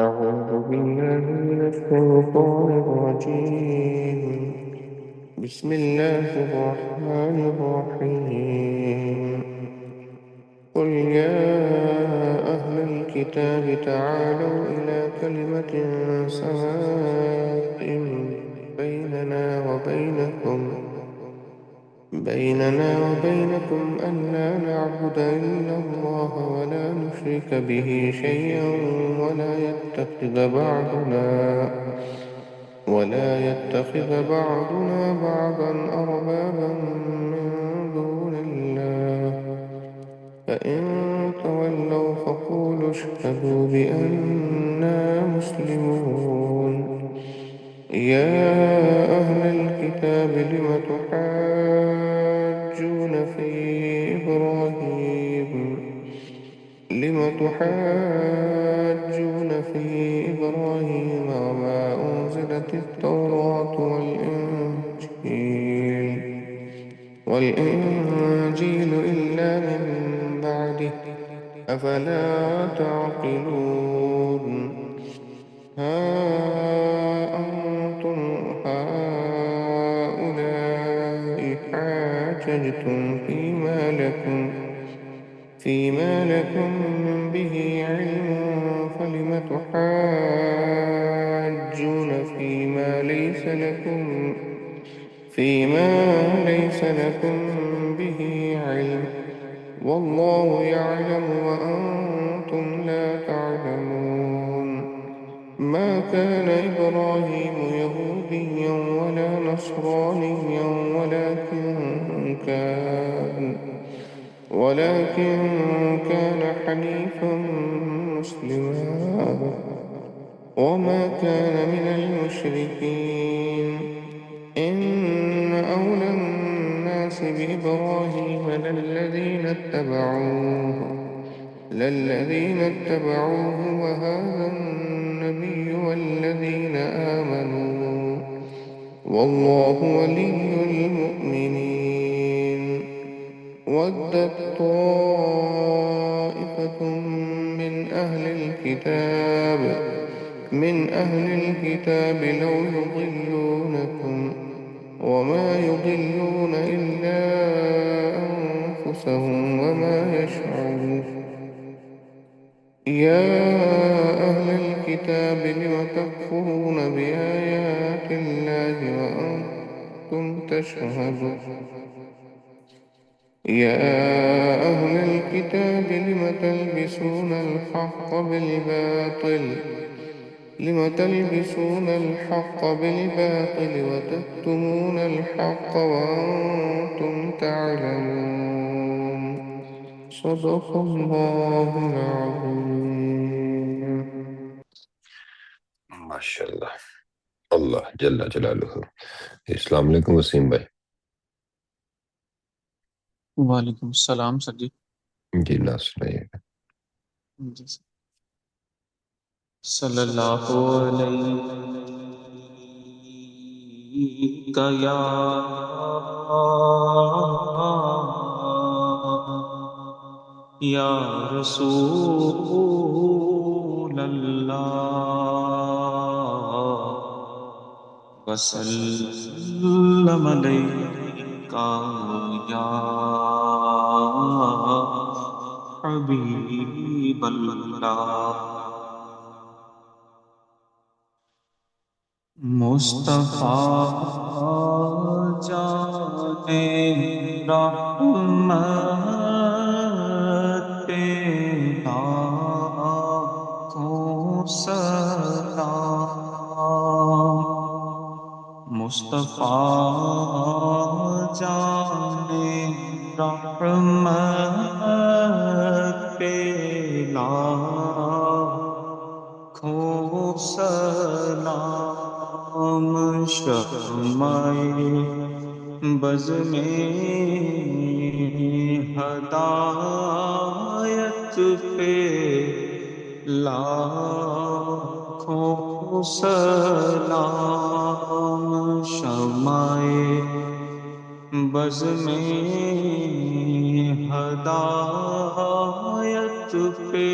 أعوذ بالله من الشيطان الرجيم. بسم الله الرحمن الرحيم. قل يا أهل الكتاب تعالوا إلى كلمة سواء بيننا وبينكم ألا نعبد إلا الله ولا نشرك به شيئا ولا يتخذ بعضنا بعضا أربابا من دون الله، فإن تولوا فقولوا اشهدوا بأننا مسلمون. يا أهل الكتاب لم تحاجون في إبراهيم وما أنزلت التوراة والإنجيل إلا من بعده، أفلا تعقلون. ها أنتم هؤلاء حاججتم فيما لكم به علم، فلم تحاجون فيما ليس لكم به علم، والله يعلم وأنتم لا تعلمون. ما كان إبراهيم يهوديا ولا نصرانيا ولكن كان حنيفا مسلما وما كان من المشركين. إن أولى الناس بإبراهيم للذين اتبعوه وهذا النبي والذين آمنوا، والله ولي المؤمنين. ودت طائفة من أهل الكتاب لو يضلونكم وما يضلون إلا أنفسهم وما يشعرون. يا أهل الكتاب لم تكفرون بآيات الله وأنتم تشهدون. يا أهل الكتاب لم تلبسون الحق بالباطل وتكتمون الحق وأنتم تعلمون. صدق الله العظيم. ماشاء اللہ، اللہ جل جلالہ. السلام علیکم وسیم بھائی. وعلیکم السلام سر جی. جی نہ سنائیے گا. جی صلی اللہ علیہ یا رسول اللہ وسلم علیکہ یا حبیب اللہ. مصطفیٰ جانے رحمت پہ لاکھوں سلام. مصطفیٰ جانے رحمت پہ لاکھوں سلام. شمع بز میں ہدایت پہ لاکھوں سلام. شمع بز میں ہدایت پہ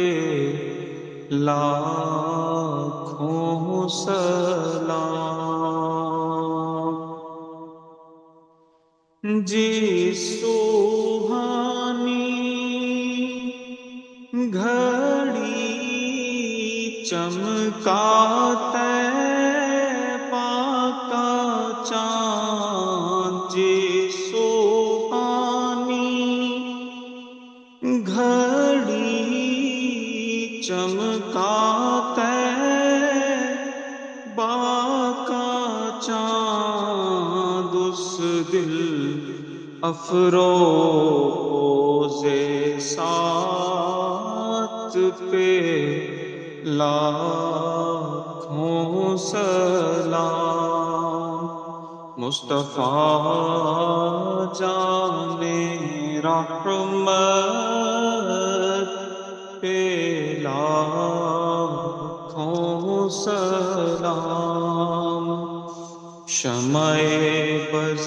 لاکھوں سلام جی سوہانی گھڑی چمکاتے پاکا چاند جی سوہانی گھڑی چمکاتے باکا چاند اس دل افروز سات پہ لاکھوں سلام مصطفیٰ جان رحمت پہ لاکھوں سلام شمع بز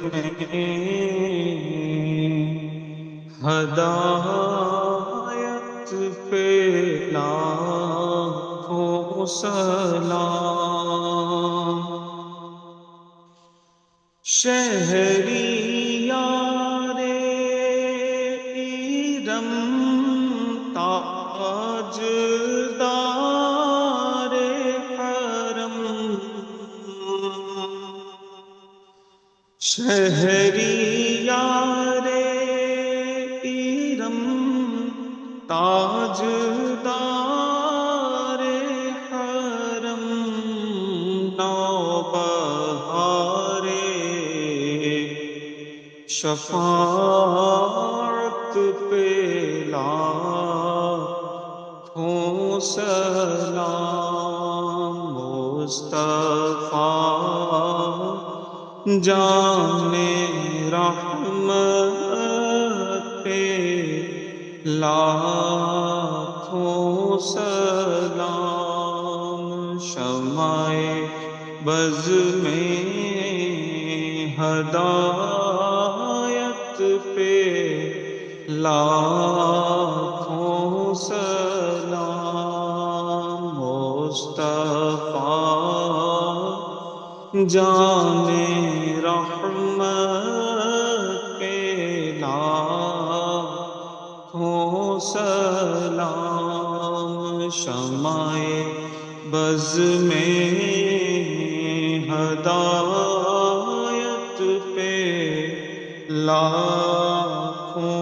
میں ہدایت پہ لاکھوں سلام شہریار ایرم تاجدار حرم شہریار ایرم تاجدار حرم نوبہار شفاعت پہ لاکھوں سلام مصطفیٰ جان رحمت پہ لاکھوں سلام شمع بز میں ہدایت پہ لاکھوں سلام مصطفیٰ جان رحمت پہ لاکھوں سلام شمع بز میں ہدایت پہ لاکھوں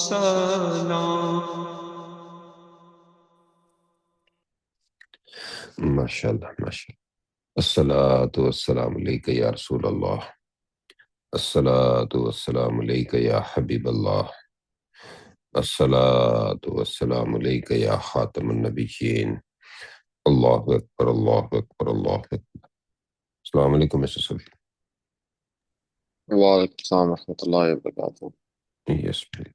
سلام ماشاءاللہ ماشاءاللہ الصلاۃ والسلام علیک یا رسول اللہ الصلاۃ والسلام علیک یا حبیب اللہ الصلاۃ والسلام علیک یا خاتم النبیین اللہ اکبر اللہ اکبر اللہ اکبر السلام علیکم مسٹر سبھی وعلیکم السلام ورحمۃ اللہ وبرکاتہ یس پلیز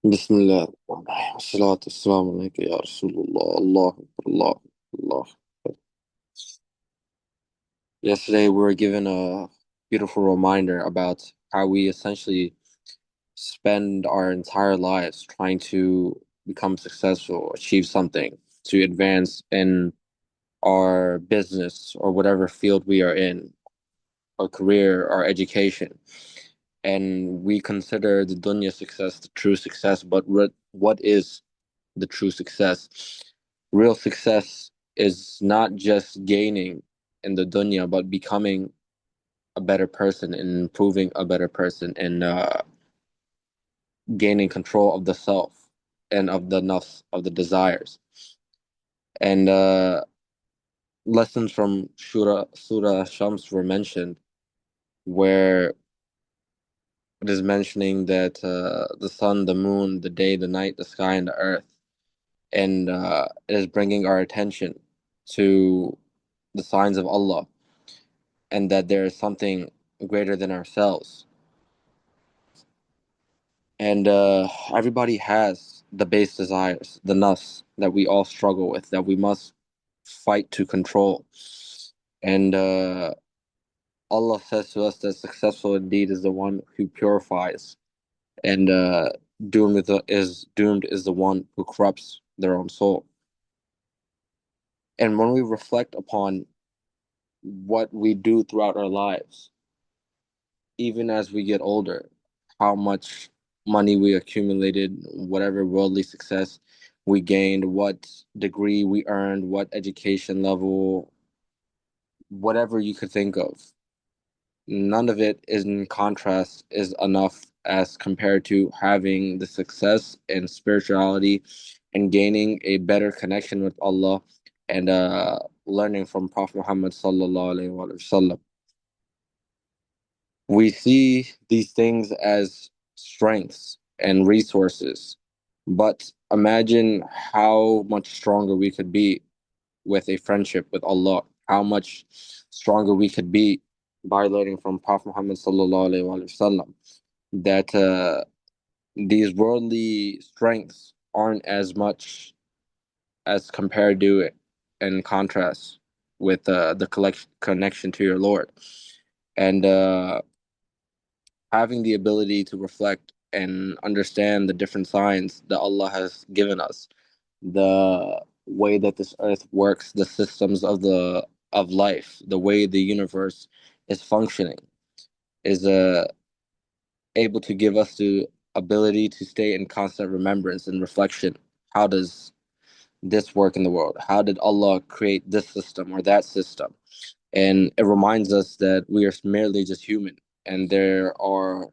بسم اللہ الرحمن الرحیم والصلاة والسلام علیکم یا رسول اللہ اللہ اکبر اللہ اکبر اللہ اکبر. Yesterday we were given a beautiful reminder about how we essentially spend our entire lives trying to become successful, achieve something, to advance in our business or whatever field we are in, our career, our education. And we consider the dunya success the true success, but what is the true success? Real success is not just gaining in the dunya, but becoming a better person and improving a better person and gaining control of the self and of the nafs, of the desires. And lessons from Surah Shams were mentioned, where it is mentioning that the sun, the moon, the day, the night, the sky, and the earth. And it is bringing our attention to the signs of Allah and that there is something greater than ourselves. And everybody has the base desires, the nafs that we all struggle with, that we must fight to control. And Allah says to us that successful indeed is the one who purifies, and doomed is the one who corrupts their own soul. And when we reflect upon what we do throughout our lives, even as we get older, how much money we accumulated, whatever worldly success we gained, what degree we earned, what education level, whatever you could think of, none of it is in contrast is enough as compared to having the success in spirituality and gaining a better connection with Allah and learning from Prophet Muhammad sallallahu alaihi wasallam. We see these things as strengths and resources, but imagine how much stronger we could be with a friendship with Allah, how much stronger we could be by learning from Prophet Muhammad sallallahu alaihi wasallam that these worldly strengths aren't as much as compared to it in contrast with the connection to your Lord. And having the ability to reflect and understand the different signs that Allah has given us, the way that this earth works, the systems of life, the way the universe is functioning, is able to give us the ability to stay in constant remembrance and reflection. How does this work in the world? How did Allah create this system or that system? And it reminds us that we are merely just human, and there are a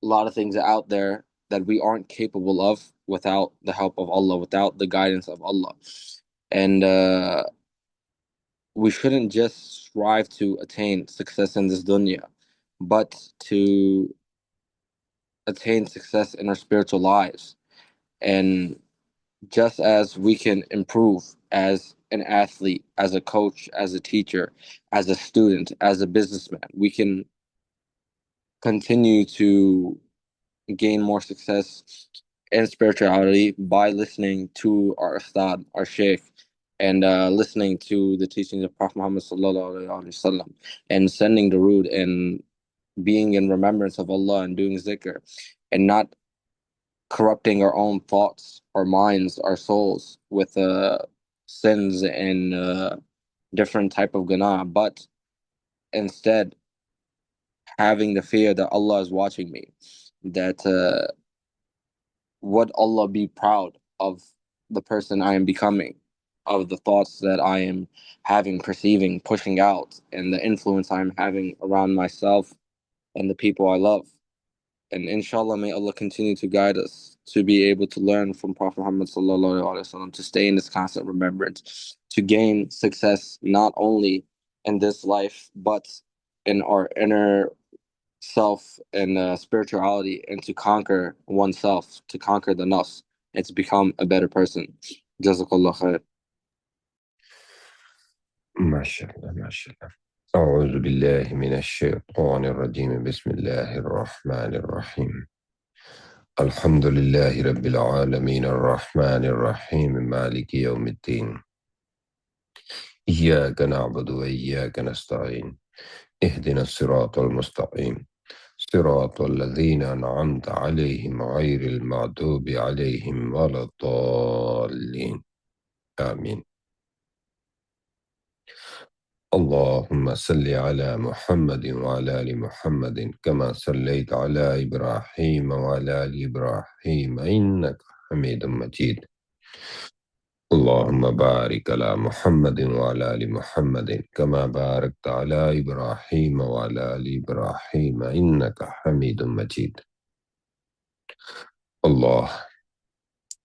lot of things out there that we aren't capable of without the help of Allah, without the guidance of Allah. And we shouldn't just strive to attain success in this dunya, but to attain success in our spiritual lives. And just as we can improve as an athlete, as a coach, as a teacher, as a student, as a businessman, we can continue to gain more success in spirituality by listening to our Ustad, our Sheikh, and listening to the teachings of Prophet Muhammad sallallahu alaihi wasallam, and sending the root and being in remembrance of Allah and doing zikr, and not corrupting our own thoughts, our minds, our souls with sins and different type of ghanah, but instead having the fear that Allah is watching me, that would Allah be proud of the person I am becoming, of the thoughts that I am having, perceiving, pushing out, and the influence I'm having around myself and the people I love. And inshallah, may Allah continue to guide us to be able to learn from Prophet Muhammad sallallahu alaihi wasallam, to stay in this constant remembrance, to gain success not only in this life, but in our inner self and spirituality, and to conquer oneself, to conquer the nafs, and to become a better person. Jazakallah khair. MashaAllah, MashaAllah. أعوذ بالله من الشيطان الرجيم بسم الله الرحمن الرحيم الحمد لله رب العالمين الرحمن الرحيم مالك يوم الدين إياك نعبد وإياك نستعين اهدنا الصراط المستقيم صراط الذين أنعمت عليهم غير المغضوب عليهم ولا الضالين آمين. اللهم صل على محمد وعلى آل محمد كما صليت على إبراهيم وعلى آل إبراهيم إنك حميد مجيد. اللهم بارك على محمد وعلى آل محمد كما باركت على إبراهيم وعلى آل إبراهيم إنك حميد مجيد.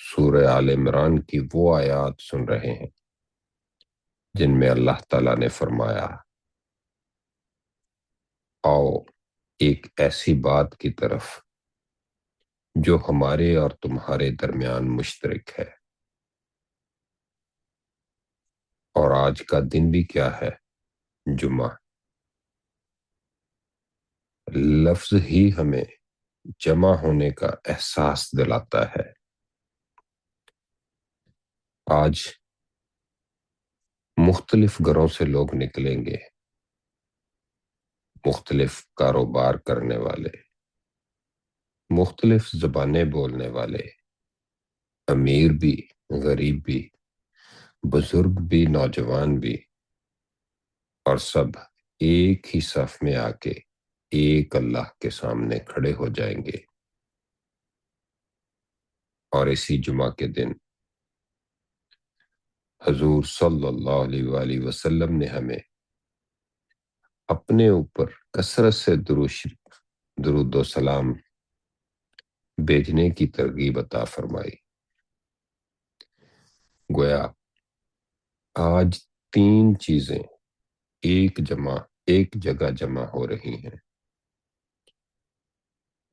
سورہ آل عمران کی وہ آیات سن رہے ہیں جن میں اللہ تعالیٰ نے فرمایا، آؤ ایک ایسی بات کی طرف جو ہمارے اور تمہارے درمیان مشترک ہے۔ اور آج کا دن بھی کیا ہے؟ جمعہ۔ لفظ ہی ہمیں جمع ہونے کا احساس دلاتا ہے۔ آج مختلف گھروں سے لوگ نکلیں گے، مختلف کاروبار کرنے والے، مختلف زبانیں بولنے والے، امیر بھی، غریب بھی، بزرگ بھی، نوجوان بھی، اور سب ایک ہی صف میں آ کے ایک اللہ کے سامنے کھڑے ہو جائیں گے۔ اور اسی جمعہ کے دن حضور صلی اللہ علیہ وآلہ وسلم نے ہمیں اپنے اوپر کثرت سے درود و سلام بھیجنے کی ترغیب عطا فرمائی۔ گویا آج 3 چیزیں ایک جگہ جمع ہو رہی ہیں۔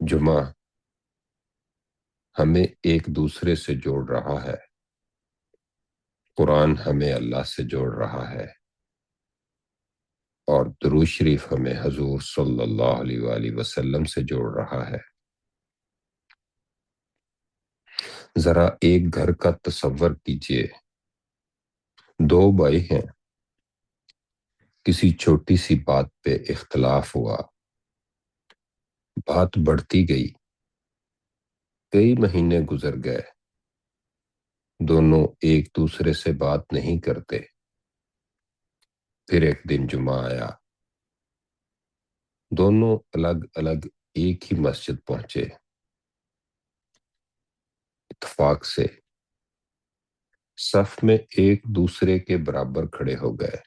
جمعہ ہمیں ایک دوسرے سے جوڑ رہا ہے، قرآن ہمیں اللہ سے جوڑ رہا ہے، اور درود شریف ہمیں حضور صلی اللہ علیہ وآلہ وسلم سے جوڑ رہا ہے۔ ذرا ایک گھر کا تصور کیجئے، 2 بھائی ہیں، کسی چھوٹی سی بات پہ اختلاف ہوا، بات بڑھتی گئی، کئی مہینے گزر گئے، دونوں ایک دوسرے سے بات نہیں کرتے۔ پھر ایک دن جمعہ آیا، دونوں الگ الگ ایک ہی مسجد پہنچے، اتفاق سے صف میں ایک دوسرے کے برابر کھڑے ہو گئے۔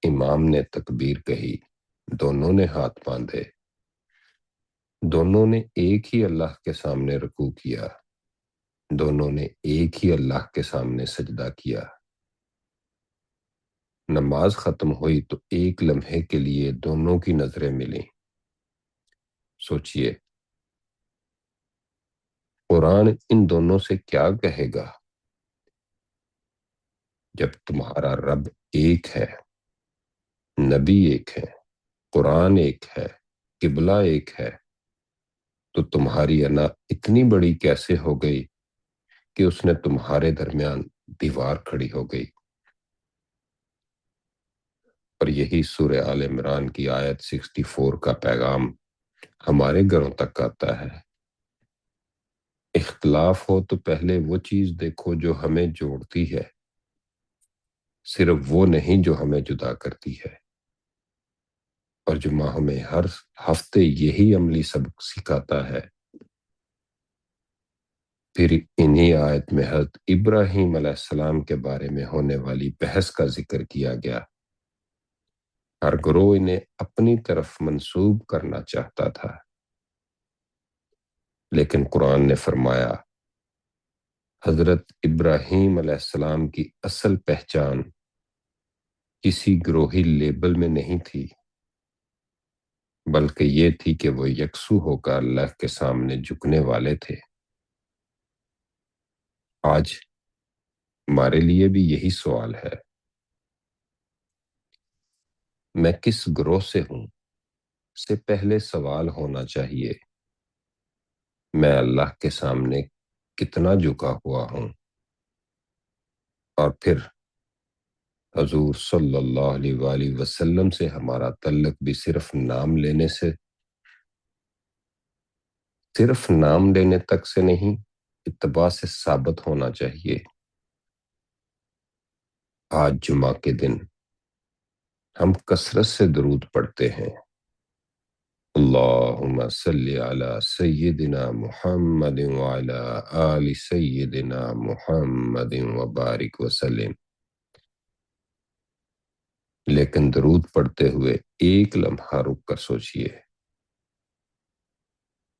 امام نے تکبیر کہی، دونوں نے ہاتھ باندھے، دونوں نے ایک ہی اللہ کے سامنے رکوع کیا، دونوں نے ایک ہی اللہ کے سامنے سجدہ کیا۔ نماز ختم ہوئی تو ایک لمحے کے لیے دونوں کی نظریں ملیں۔ سوچئے قرآن ان دونوں سے کیا کہے گا؟ جب تمہارا رب ایک ہے، نبی ایک ہے، قرآن ایک ہے، قبلہ ایک ہے، تو تمہاری انا اتنی بڑی کیسے ہو گئی کہ اس نے تمہارے درمیان دیوار کھڑی ہو گئی؟ اور یہی سورہ آل عمران کی آیت 64 کا پیغام ہمارے گھروں تک آتا ہے۔ اختلاف ہو تو پہلے وہ چیز دیکھو جو ہمیں جوڑتی ہے، صرف وہ نہیں جو ہمیں جدا کرتی ہے۔ اور جمعہ ہمیں ہر ہفتے یہی عملی سبق سکھاتا ہے۔ پھر انہی آیت میں حضرت ابراہیم علیہ السلام کے بارے میں ہونے والی بحث کا ذکر کیا گیا۔ ہر گروہ انہیں اپنی طرف منسوب کرنا چاہتا تھا، لیکن قرآن نے فرمایا حضرت ابراہیم علیہ السلام کی اصل پہچان کسی گروہی لیبل میں نہیں تھی، بلکہ یہ تھی کہ وہ یکسو ہو کر اللہ کے سامنے جھکنے والے تھے۔ آج ہمارے لیے بھی یہی سوال ہے، میں کس گروہ سے ہوں؟ سے پہلے سوال ہونا چاہیے میں اللہ کے سامنے کتنا جھکا ہوا ہوں؟ اور پھر حضور صلی اللہ علیہ وآلہ وسلم سے ہمارا تعلق بھی صرف نام لینے تک سے نہیں، اتباع سے ثابت ہونا چاہیے۔ آج جمعہ کے دن ہم کثرت سے درود پڑھتے ہیں، اللہم صلی علی سیدنا محمد وعلی آل سیدنا محمد وبارک وسلم، لیکن درود پڑھتے ہوئے ایک لمحہ رک کر سوچئے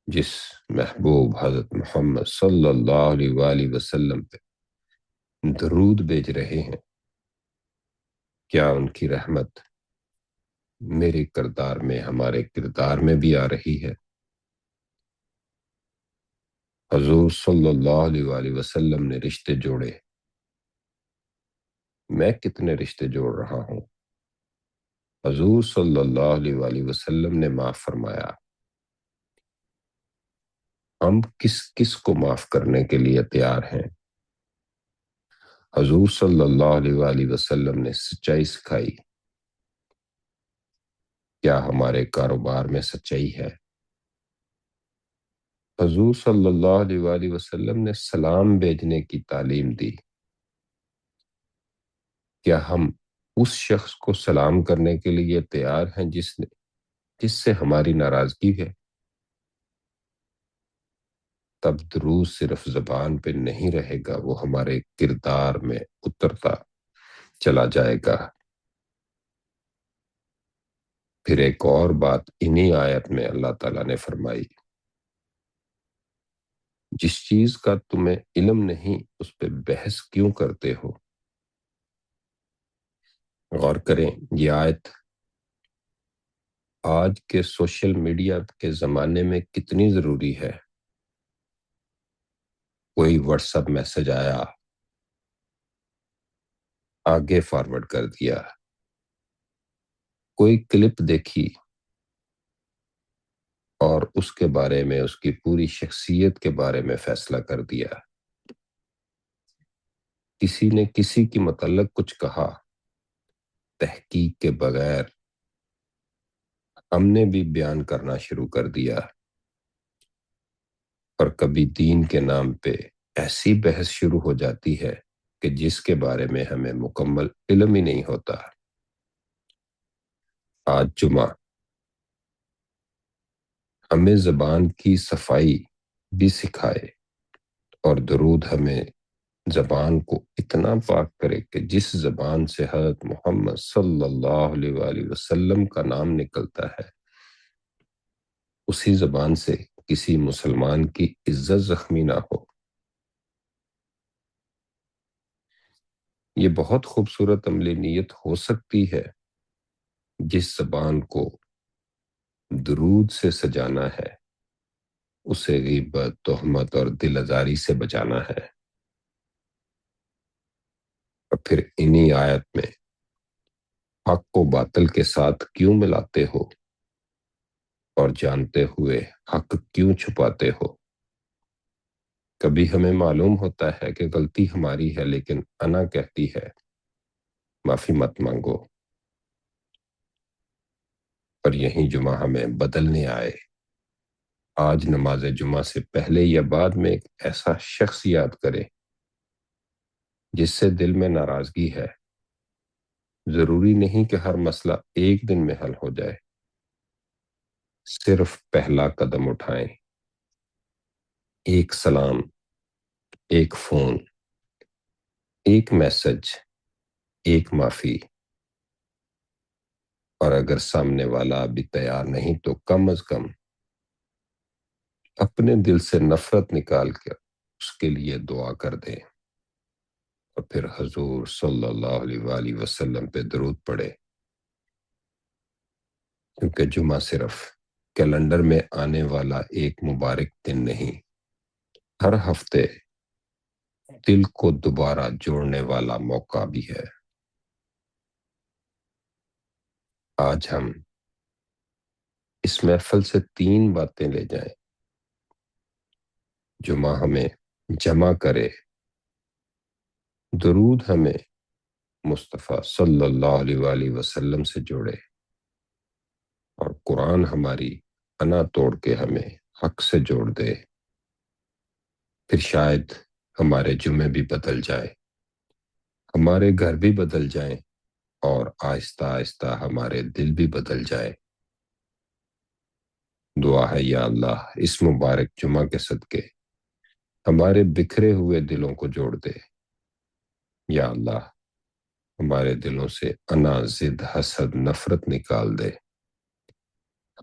جس محبوب حضرت محمد صلی اللہ علیہ وآلہ وسلم پہ درود بھیج رہے ہیں، کیا ان کی رحمت میرے کردار میں، ہمارے کردار میں بھی آ رہی ہے؟ حضور صلی اللہ علیہ وآلہ وسلم نے رشتے جوڑے، میں کتنے رشتے جوڑ رہا ہوں؟ حضور صلی اللہ علیہ وآلہ وسلم نے معاف فرمایا، ہم کس کس کو معاف کرنے کے لیے تیار ہیں؟ حضور صلی اللہ علیہ وآلہ وسلم نے سچائی سکھائی، کیا ہمارے کاروبار میں سچائی ہے؟ حضور صلی اللہ علیہ وآلہ وسلم نے سلام بھیجنے کی تعلیم دی، کیا ہم اس شخص کو سلام کرنے کے لیے تیار ہیں جس سے ہماری ناراضگی ہے؟ تب درود صرف زبان پہ نہیں رہے گا، وہ ہمارے کردار میں اترتا چلا جائے گا۔ پھر ایک اور بات انہی آیت میں اللہ تعالیٰ نے فرمائی، جس چیز کا تمہیں علم نہیں اس پہ بحث کیوں کرتے ہو؟ غور کریں، یہ آیت آج کے سوشل میڈیا کے زمانے میں کتنی ضروری ہے۔ کوئی واٹس ایپ میسج آیا، آگے فارورڈ کر دیا، کوئی کلپ دیکھی اور اس کے بارے میں، اس کی پوری شخصیت کے بارے میں فیصلہ کر دیا، کسی نے کسی کے متعلق کچھ کہا، تحقیق کے بغیر ہم نے بھی بیان کرنا شروع کر دیا، اور کبھی دین کے نام پہ ایسی بحث شروع ہو جاتی ہے کہ جس کے بارے میں ہمیں مکمل علم ہی نہیں ہوتا۔ آج جمعہ، ہمیں زبان کی صفائی بھی سکھائے، اور درود ہمیں زبان کو اتنا پاک کرے کہ جس زبان سے حضرت محمد صلی اللہ علیہ وآلہ وسلم کا نام نکلتا ہے، اسی زبان سے کسی مسلمان کی عزت زخمی نہ ہو۔ یہ بہت خوبصورت عملی نیت ہو سکتی ہے، جس زبان کو درود سے سجانا ہے اسے غیبت، تہمت اور دل آزاری سے بچانا ہے۔ اور پھر انہی آیت میں حق کو باطل کے ساتھ کیوں ملاتے ہو، اور جانتے ہوئے حق کیوں چھپاتے ہو؟ کبھی ہمیں معلوم ہوتا ہے کہ غلطی ہماری ہے، لیکن انا کہتی ہے معافی مت مانگو، اور یہیں جمعہ ہمیں بدلنے آئے۔ آج نماز جمعہ سے پہلے یا بعد میں ایک ایسا شخص یاد کرے جس سے دل میں ناراضگی ہے۔ ضروری نہیں کہ ہر مسئلہ ایک دن میں حل ہو جائے، صرف پہلا قدم اٹھائیں، ایک سلام، ایک فون، ایک میسج، ایک معافی، اور اگر سامنے والا ابھی تیار نہیں تو کم از کم اپنے دل سے نفرت نکال کر اس کے لیے دعا کر دیں، اور پھر حضور صلی اللہ علیہ وآلہ وسلم پہ درود پڑھے، کیونکہ جمعہ صرف کیلنڈر میں آنے والا ایک مبارک دن نہیں، ہر ہفتے دل کو دوبارہ جوڑنے والا موقع بھی ہے۔ آج ہم اس محفل سے 3 باتیں لے جائیں۔ جمعہ ہمیں جمع کرے، درود ہمیں مصطفیٰ صلی اللہ علیہ وآلہ وسلم سے جوڑے، اور قرآن ہماری انا توڑ کے ہمیں حق سے جوڑ دے۔ پھر شاید ہمارے جمعے بھی بدل جائے، ہمارے گھر بھی بدل جائیں، اور آہستہ آہستہ ہمارے دل بھی بدل جائے۔ دعا ہے یا اللہ اس مبارک جمعہ کے صدقے ہمارے بکھرے ہوئے دلوں کو جوڑ دے۔ یا اللہ ہمارے دلوں سے انا، ضد، حسد، نفرت نکال دے،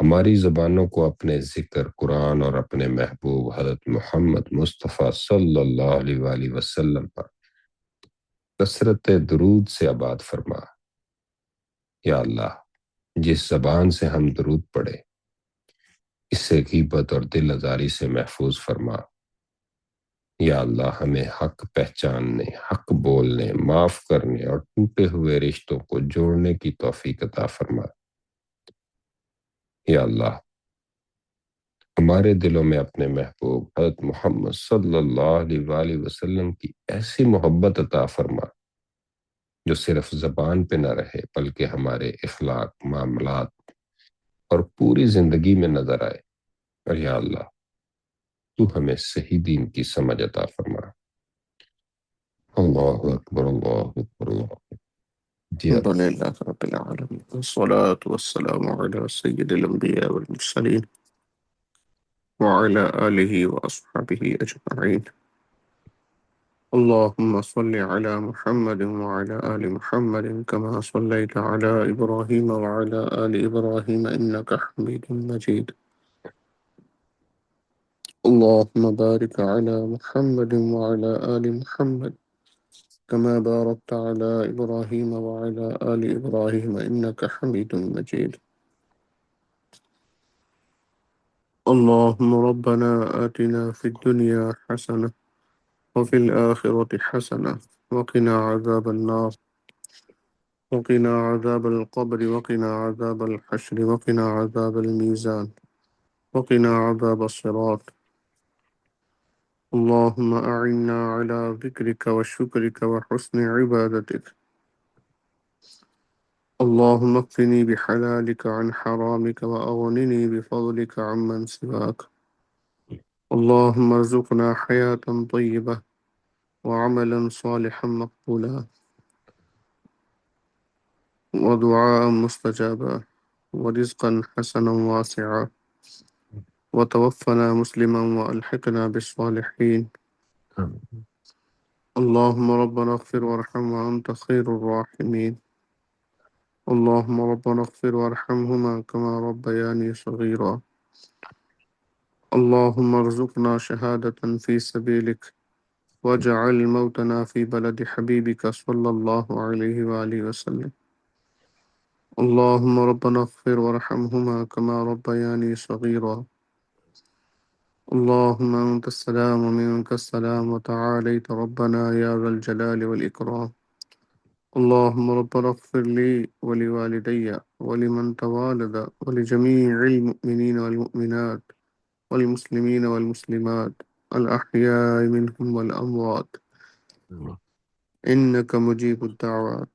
ہماری زبانوں کو اپنے ذکر قرآن اور اپنے محبوب حضرت محمد مصطفیٰ صلی اللہ علیہ وآلہ وسلم پر کثرت درود سے آباد فرما۔ یا اللہ، جس زبان سے ہم درود پڑھے اسے غیبت اور دل آزاری سے محفوظ فرما۔ یا اللہ، ہمیں حق پہچاننے، حق بولنے، معاف کرنے اور ٹوٹے ہوئے رشتوں کو جوڑنے کی توفیق عطا فرما۔ یا اللہ، ہمارے دلوں میں اپنے محبوب حضرت محمد صلی اللہ علیہ وآلہ وسلم کی ایسی محبت عطا فرما جو صرف زبان پہ نہ رہے بلکہ ہمارے اخلاق، معاملات اور پوری زندگی میں نظر آئے۔ اور یا اللہ، تو ہمیں صحیح دین کی سمجھ عطا فرما۔ اللہ اکبر، اللہ اکبر، اللہ اکبر۔ جی الحمد لله رب العالمين والصلاة والسلام على سيد الأنبياء والمرسلين وعلى آله وأصحابه أجمعين. اللهم صل على محمد وعلى آل محمد كما صليت على إبراهيم وعلى آل إبراهيم إنك حميد مجيد. اللهم بارك على محمد وعلى آل محمد كما باركت على إبراهيم وعلى آل إبراهيم إنك حميد مجيد. اللهم ربنا آتنا في الدنيا حسنة وفي الآخرة حسنة وقنا عذاب النار وقنا عذاب القبر وقنا عذاب الحشر وقنا عذاب الميزان وقنا عذاب الصراط. اللهم أعنا على ذكرك وشكرك وحسن عبادتك. اللهم اكفني بحلالك عن حرامك وأغنني بفضلك عمن سواك. اللهم ارزقنا حياة طيبة وعملا صالحا مقبولا ودعاء مستجابا ورزقا حسنا واسعا وتوفنا مسلما وألحقنا بالصالحين. اللهم ربنا اغفر وارحم وأنت خير الراحمين. اللهم ربنا اغفر وارحمهما كما ربياني صغيرا. اللهم ارزقنا شهادة في سبيلك واجعل موتنا في بلد حبيبك صلى الله عليه وآله وسلم. اللهم ربنا اغفر وارحمهما كما ربياني صغيرا. اللهم أنت السلام ومنك السلام وتعاليت ربنا يا ذا الجلال والإكرام. اللهم ربنا اغفر لي ولوالدي ولمن توالد ولجميع المؤمنين والمؤمنات والمسلمين والمسلمات الأحياء منهم والأموات إنك مجيب الدعوات.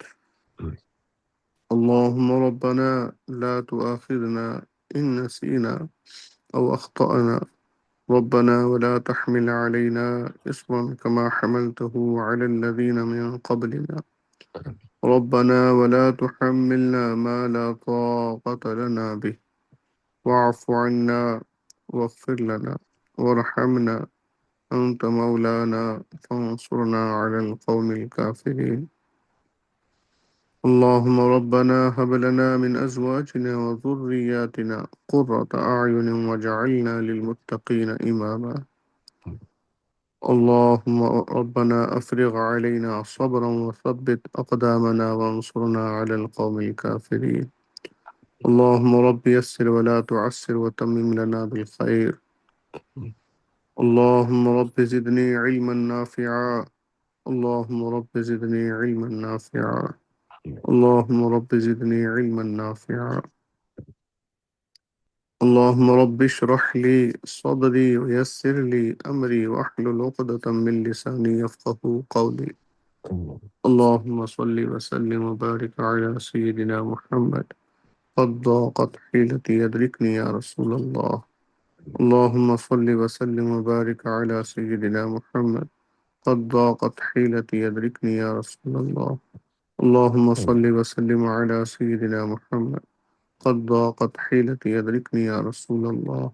اللهم ربنا لا تؤاخذنا إن نسينا أو أخطأنا. ربنا ولا تحمل علينا إصرا كما حملته على الذين من قبلنا. ربنا ولا تحملنا ما لا طاقة لنا به. واعف عنا واغفر لنا وارحمنا أنت مولانا فانصرنا على القوم الكافرين. اللهم ربنا هب لنا من أزواجنا وذرياتنا قرة أعين واجعلنا للمتقين إماما. اللهم ربنا أفرغ علينا صبرا وثبت أقدامنا وانصرنا على القوم الكافرين. اللهم رب يسر ولا تعسر وتمم لنا بالخير. اللهم رب زدني علما نافعا. اللهم رب زدني علما نافعا. اللهم رب زدني علما نافعا. اللهم رب اشرح لي صدري ويسر لي أمري واحلل عقدة من لساني يفقهوا قولي. اللهم صل وسلم وبارك على سيدنا محمد. قد ضاقت حيلتي يدركني يا رسول الله. اللهم صل وسلم وبارك على سيدنا محمد. قد ضاقت حيلتي يدركني يا رسول الله. اللهم صل وسلم على سيدنا محمد. قد ضاقت حيلتي يدركني يا رسول الله.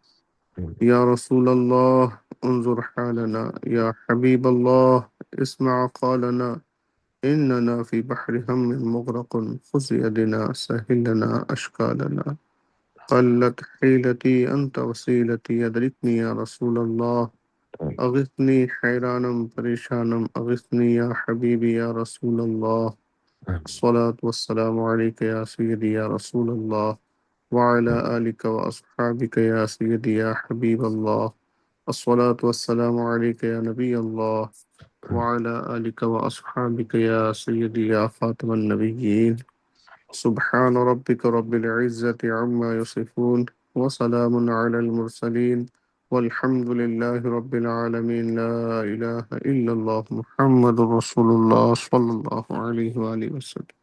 يا رسول الله انظر حالنا. يا حبيب الله اسمع قالنا. إننا في بحر هم مغرق خذ يدنا سهل لنا أشكالنا. قلت حيلتي أنت وسيلتي أدركني يا رسول الله أغثني حيرانا پریشانا أغثني يا حبيبي يا رسول الله الصلاة والسلام عليك يا سيدي يا رسول الله وعلى آلك وأصحابك يا سيدي يا حبيب الله الصلاة والسلام عليك يا نبي الله وعلى آلك وأصحابك يا سيدي يا خاتم النبيين سبحان ربك رب العزة عما يصفون وسلام على المرسلين والحمد لله رب العالمين لا إله إلا الله محمد رسول الله صلى الله عليه وآله وسلم